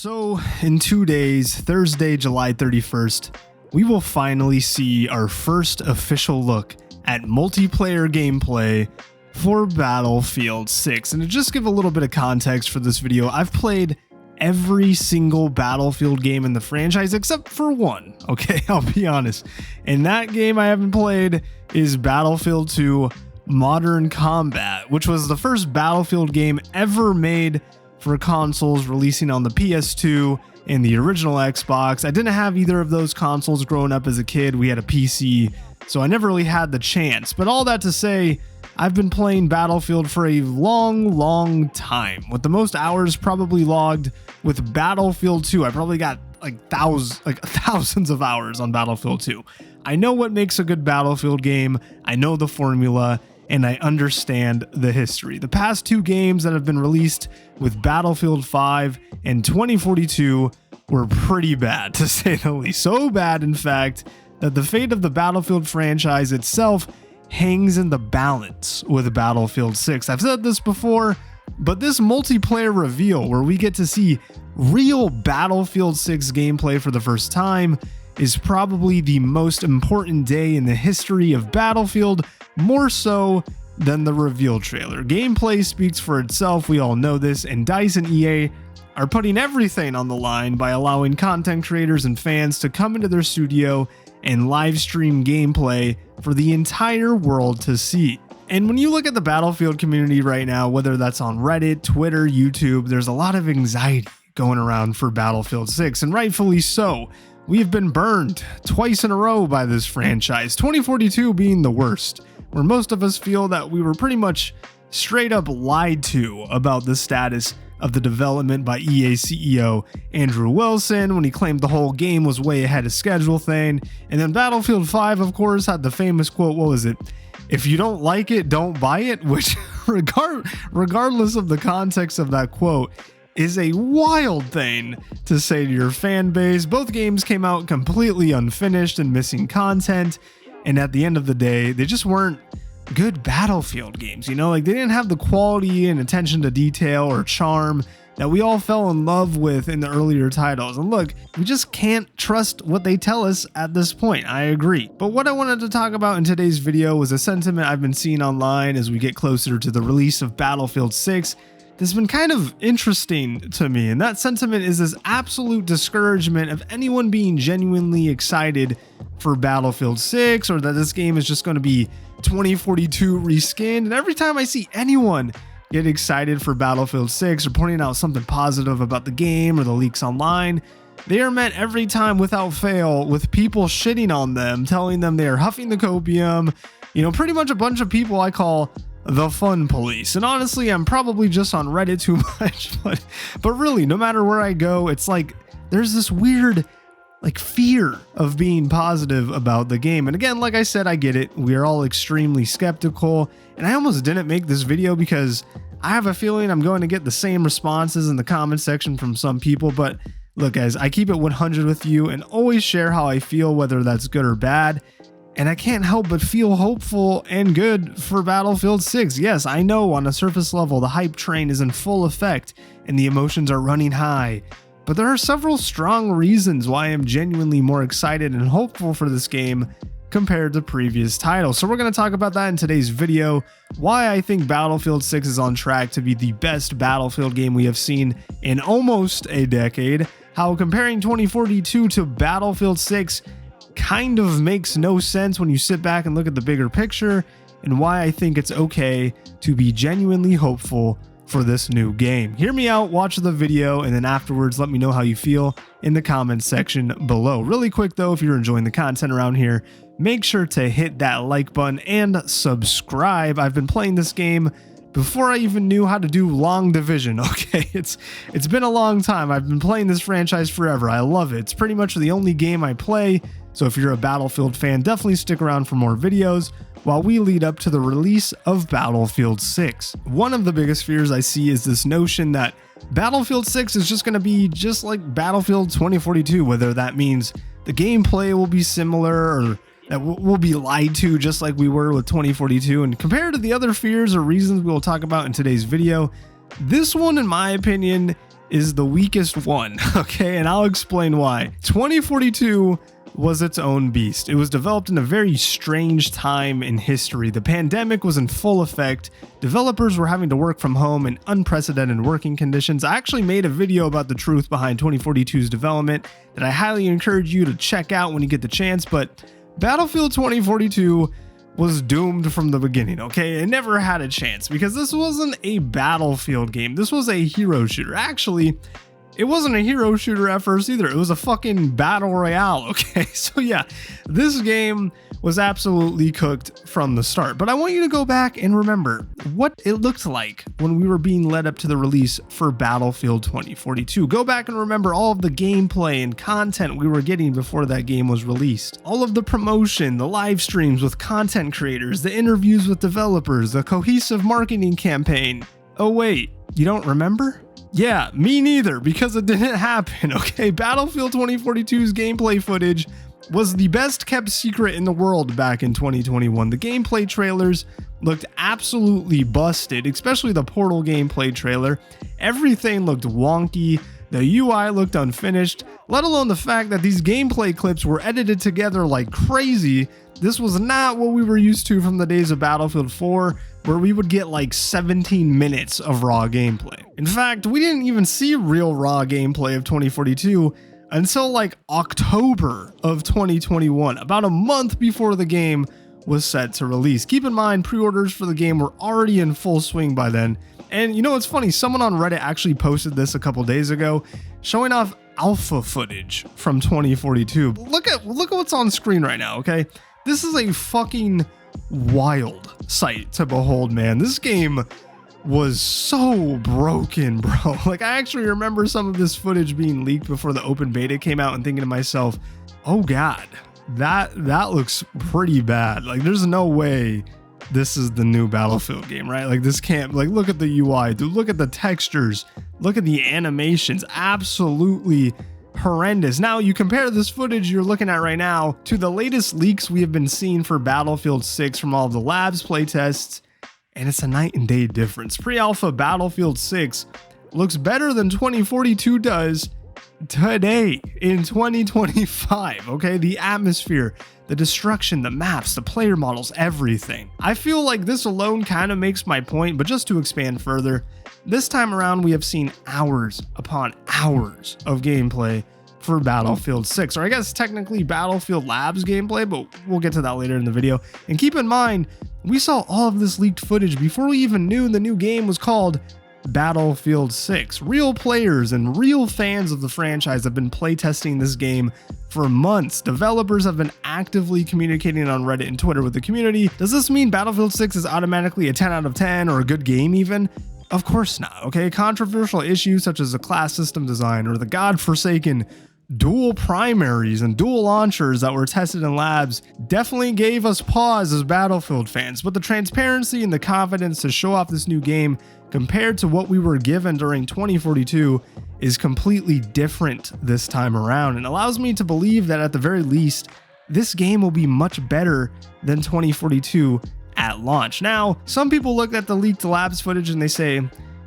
So, in 2 days, Thursday, July 31st, we will finally see our first official look at multiplayer gameplay for Battlefield 6. And to just give a little bit of context for this video, I've played every single Battlefield game in the franchise except for one, okay? I'll be honest. And that game I haven't played is Battlefield 2 Modern Combat, which was the first Battlefield game ever made for consoles, releasing on the PS2 and the original Xbox. I didn't have either of those consoles growing up as a kid. We had a PC, so I never really had the chance. But all that to say, I've been playing Battlefield for a long time, with the most hours probably logged with Battlefield 2. I probably got thousands of hours on Battlefield 2. I know what makes a good Battlefield game. I know the formula, and I understand the history. The past two games that have been released with Battlefield 5 and 2042 were pretty bad, to say the least. So bad, in fact, that the fate of the Battlefield franchise itself hangs in the balance with Battlefield 6. I've said this before, but this multiplayer reveal where we get to see real Battlefield 6 gameplay for the first time is probably the most important day in the history of Battlefield, more so than the reveal trailer. Gameplay speaks for itself, we all know this, and DICE and EA are putting everything on the line by allowing content creators and fans to come into their studio and live stream gameplay for the entire world to see. And when you look at the Battlefield community right now, whether that's on Reddit, Twitter, YouTube, there's a lot of anxiety going around for Battlefield 6, and rightfully so. We've been burned twice in a row by this franchise, 2042 being the worst, where most of us feel that we were pretty much straight up lied to about the status of the development by EA CEO Andrew Wilson when he claimed the whole game was way ahead of schedule thing. And then Battlefield 5, of course, had the famous quote, what was it? If you don't like it, don't buy it, which regardless of the context of that quote, is a wild thing to say to your fan base. Both games came out completely unfinished and missing content, and at the end of the day, they just weren't good Battlefield games, you know? Like, they didn't have the quality and attention to detail or charm that we all fell in love with in the earlier titles. And look, we just can't trust what they tell us at this point. I agree. But what I wanted to talk about in today's video was a sentiment I've been seeing online as we get closer to the release of Battlefield 6 that's been kind of interesting to me. And that sentiment is this absolute discouragement of anyone being genuinely excited for Battlefield 6, or that this game is just going to be 2042 reskinned. And every time I see anyone get excited for Battlefield 6 or pointing out something positive about the game or the leaks online, they are met every time without fail with people shitting on them, telling them they are huffing the copium, you know, pretty much a bunch of people I call the fun police. And honestly, I'm probably just on Reddit too much, but really, no matter where I go, it's like there's this weird fear of being positive about the game. And again, like I said, I get it. We are all extremely skeptical, and I almost didn't make this video because I have a feeling I'm going to get the same responses in the comment section from some people. But look, guys, I keep it 100 with you and always share how I feel, whether that's good or bad. And I can't help but feel hopeful and good for Battlefield 6. Yes, I know on a surface level, the hype train is in full effect and the emotions are running high. But there are several strong reasons why I'm genuinely more excited and hopeful for this game compared to previous titles. So we're going to talk about that in today's video, why I think Battlefield 6 is on track to be the best Battlefield game we have seen in almost a decade, how comparing 2042 to Battlefield 6 kind of makes no sense when you sit back and look at the bigger picture, and why I think it's okay to be genuinely hopeful for this new game. Hear me out, watch the video, and then afterwards let me know how you feel in the comments section below. Really quick though, if you're enjoying the content around here, make sure to hit that like button and subscribe. I've been playing this game before I even knew how to do long division, okay? It's been a long time. I've been playing this franchise forever. I love it. It's pretty much the only game I play. So if you're a Battlefield fan, definitely stick around for more videos while we lead up to the release of Battlefield 6. One of the biggest fears I see is this notion that Battlefield 6 is just going to be just like Battlefield 2042, whether that means the gameplay will be similar or that we'll be lied to just like we were with 2042. And compared to the other fears or reasons we will talk about in today's video, this one, in my opinion, is the weakest one, okay? And I'll explain why. 2042 was its own beast. It was developed in a very strange time in history. The pandemic was in full effect. Developers were having to work from home in unprecedented working conditions. I actually made a video about the truth behind 2042's development that I highly encourage you to check out when you get the chance, but Battlefield 2042 was doomed from the beginning, okay? It never had a chance because this wasn't a Battlefield game. This was a hero shooter. Actually, it wasn't a hero shooter at first either. It was a fucking battle royale, okay? So yeah, this game was absolutely cooked from the start. But I want you to go back and remember what it looked like when we were being led up to the release for Battlefield 2042. Go back and remember all of the gameplay and content we were getting before that game was released. All of the promotion, the live streams with content creators, the interviews with developers, the cohesive marketing campaign. Oh wait, you don't remember? Yeah, me neither, because it didn't happen, okay? Battlefield 2042's gameplay footage was the best kept secret in the world back in 2021. The gameplay trailers looked absolutely busted, especially the Portal gameplay trailer. Everything looked wonky. The UI looked unfinished, let alone the fact that these gameplay clips were edited together like crazy. This was not what we were used to from the days of Battlefield 4, where we would get like 17 minutes of raw gameplay. In fact, we didn't even see real raw gameplay of 2042 until like October of 2021, about a month before the game was set to release. Keep in mind, pre-orders for the game were already in full swing by then. And you know what's funny? Someone on Reddit actually posted this a couple days ago, showing off alpha footage from 2042. Look at what's on screen right now, okay? This is a fucking wild sight to behold, man. This game was so broken, bro. Like, I actually remember some of this footage being leaked before the open beta came out and thinking to myself, oh god, that looks pretty bad. Like, there's no way this is the new Battlefield game, right? Like, this can't, like, look at the UI, dude, look at the textures, look at the animations, absolutely horrendous. Now, you compare this footage you're looking at right now to the latest leaks we have been seeing for Battlefield 6 from all of the labs playtests, and it's a night and day difference. Pre-alpha Battlefield 6 looks better than 2042 does today in 2025, okay? The atmosphere, the destruction, the maps, the player models, everything. I feel like this alone kind of makes my point, but just to expand further, this time around we have seen hours upon hours of gameplay for Battlefield 6, or I guess technically Battlefield Labs gameplay, but we'll get to that later in the video. And keep in mind, we saw all of this leaked footage before we even knew the new game was called Battlefield 6. Real players and real fans of the franchise have been playtesting this game for months. Developers have been actively communicating on Reddit and Twitter with the community. Does this mean Battlefield 6 is automatically a 10 out of 10 or a good game even? Of course not, okay? Controversial issues such as the class system design or the godforsaken dual primaries and dual launchers that were tested in labs definitely gave us pause as Battlefield fans, but the transparency and the confidence to show off this new game compared to what we were given during 2042 is completely different this time around, and allows me to believe that at the very least, this game will be much better than 2042 at launch. Now, some people look at the leaked labs footage and they say,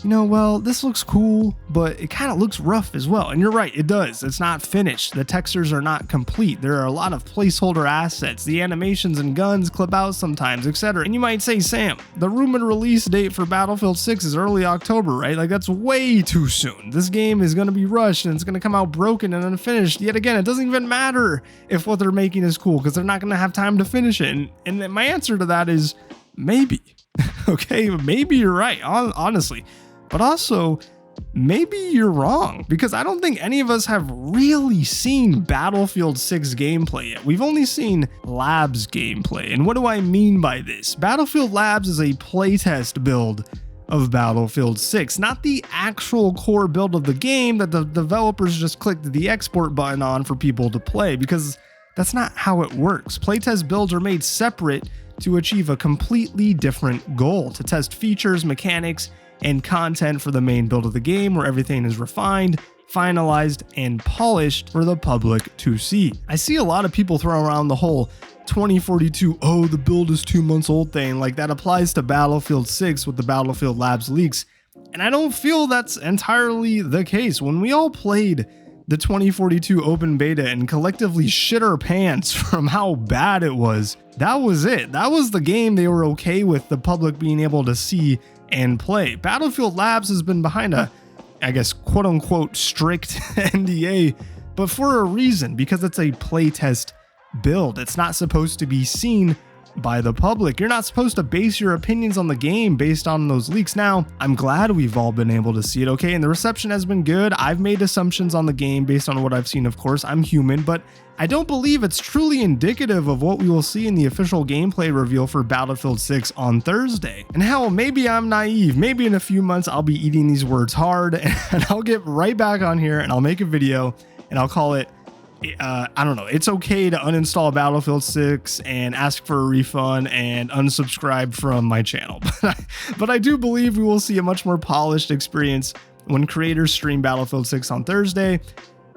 you know, well, this looks cool, but it kind of looks rough as well. And you're right, it does. It's not finished. The textures are not complete. There are a lot of placeholder assets. The animations and guns clip out sometimes, etc. And you might say, Sam, the rumored release date for Battlefield 6 is early October, right? Like, that's way too soon. This game is going to be rushed and it's going to come out broken and unfinished. Yet again, it doesn't even matter if what they're making is cool because they're not going to have time to finish it. And my answer to that is maybe. Okay, maybe you're right, honestly. But also, maybe you're wrong, because I don't think any of us have really seen Battlefield 6 gameplay yet. We've only seen Labs gameplay. And what do I mean by this? Battlefield Labs is a playtest build of Battlefield 6, not the actual core build of the game that the developers just clicked the export button on for people to play, because that's not how it works. Playtest builds are made separate to achieve a completely different goal, to test features, mechanics, and content for the main build of the game, where everything is refined, finalized, and polished for the public to see. I see a lot of people throw around the whole 2042, oh, the build is 2 months old thing, like that applies to Battlefield 6 with the Battlefield Labs leaks. And I don't feel that's entirely the case. When we all played the 2042 open beta and collectively shit our pants from how bad it was, that was it. That was the game they were okay with the public being able to see and play. Battlefield Labs has been behind a, I guess, quote unquote strict NDA, but for a reason, because it's a playtest build. It's not supposed to be seen by the public. You're not supposed to base your opinions on the game based on those leaks. Now, I'm glad we've all been able to see it, okay? And the reception has been good. I've made assumptions on the game based on what I've seen, of course. I'm human, but I don't believe it's truly indicative of what we will see in the official gameplay reveal for Battlefield 6 on Thursday. And hell, maybe I'm naive. Maybe in a few months, I'll be eating these words hard and I'll get right back on here and I'll make a video and I'll call it, I don't know, it's okay to uninstall Battlefield 6 and ask for a refund and unsubscribe from my channel. But I do believe we will see a much more polished experience when creators stream Battlefield 6 on Thursday.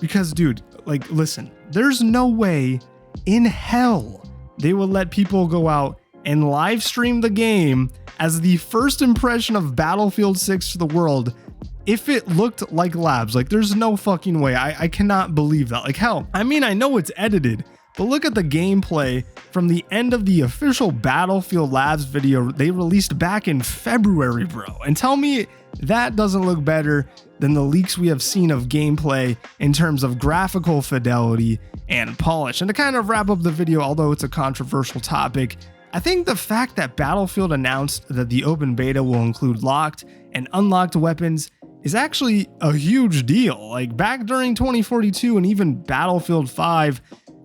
Because, dude, like, listen, there's no way in hell they will let people go out and live stream the game as the first impression of Battlefield 6 to the world if it looked like Labs. Like, there's no fucking way. I cannot believe that. Like, hell, I mean, I know it's edited, but look at the gameplay from the end of the official Battlefield Labs video they released back in February, bro. And tell me that doesn't look better than the leaks we have seen of gameplay in terms of graphical fidelity and polish. And to kind of wrap up the video, although it's a controversial topic, I think the fact that Battlefield announced that the open beta will include locked and unlocked weapons is actually a huge deal. Like, back during 2042 and even Battlefield 5,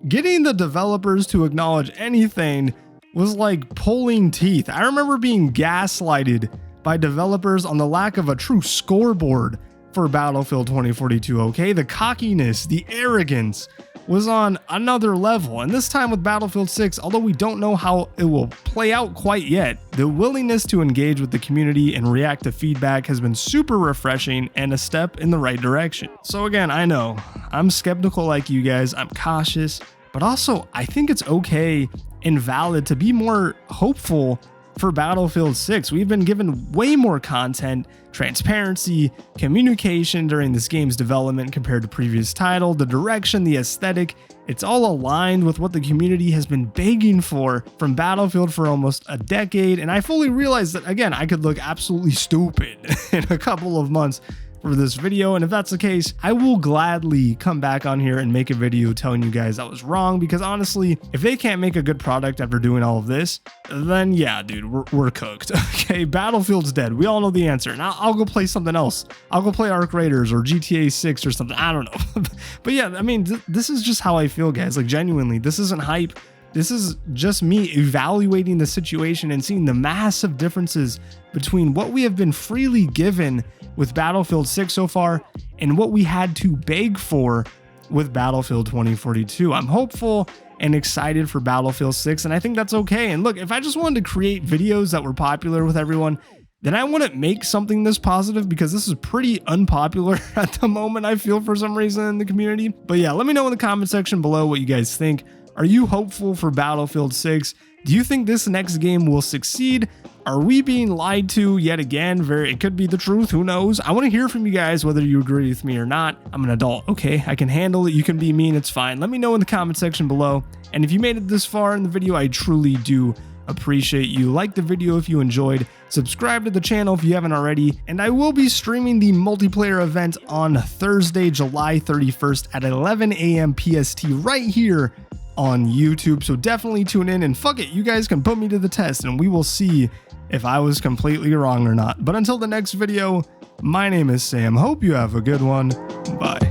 getting the developers to acknowledge anything was like pulling teeth. I remember being gaslighted by developers on the lack of a true scoreboard for Battlefield 2042, okay? The cockiness, the arrogance was on another level. And this time with Battlefield 6, although we don't know how it will play out quite yet, the willingness to engage with the community and react to feedback has been super refreshing and a step in the right direction. So again, I know I'm skeptical like you guys, I'm cautious, but also I think it's okay and valid to be more hopeful for Battlefield 6. We've been given way more content, transparency, communication during this game's development compared to previous title, the direction, the aesthetic, it's all aligned with what the community has been begging for from Battlefield for almost a decade. And I fully realize that, again, I could look absolutely stupid in a couple of months for this video, and if that's the case, I will gladly come back on here and make a video telling you guys I was wrong, because honestly, if they can't make a good product after doing all of this, then yeah, dude, we're cooked. Okay, Battlefield's dead. We all know the answer. Now I'll go play something else. I'll go play Arc Raiders or GTA 6 or something. I don't know. But yeah, I mean, this is just how I feel, guys. Like, genuinely, this isn't hype. This is just me evaluating the situation and seeing the massive differences between what we have been freely given with Battlefield 6 so far and what we had to beg for with Battlefield 2042. I'm hopeful and excited for Battlefield 6, and I think that's okay. And look, if I just wanted to create videos that were popular with everyone, then I wouldn't make something this positive, because this is pretty unpopular at the moment, I feel, for some reason in the community. But yeah, let me know in the comment section below what you guys think. Are you hopeful for Battlefield 6? Do you think this next game will succeed? Are we being lied to yet again? It could be the truth, who knows? I want to hear from you guys whether you agree with me or not. I'm an adult, okay? I can handle it. You can be mean, it's fine. Let me know in the comment section below. And if you made it this far in the video, I truly do appreciate you. Like the video if you enjoyed, subscribe to the channel if you haven't already, and I will be streaming the multiplayer event on Thursday, July 31st at 11 a.m. PST right here on YouTube. So definitely tune in, and fuck it, you guys can put me to the test and we will see if I was completely wrong or not. But until the next video, my name is Sam. Hope you have a good one. Bye.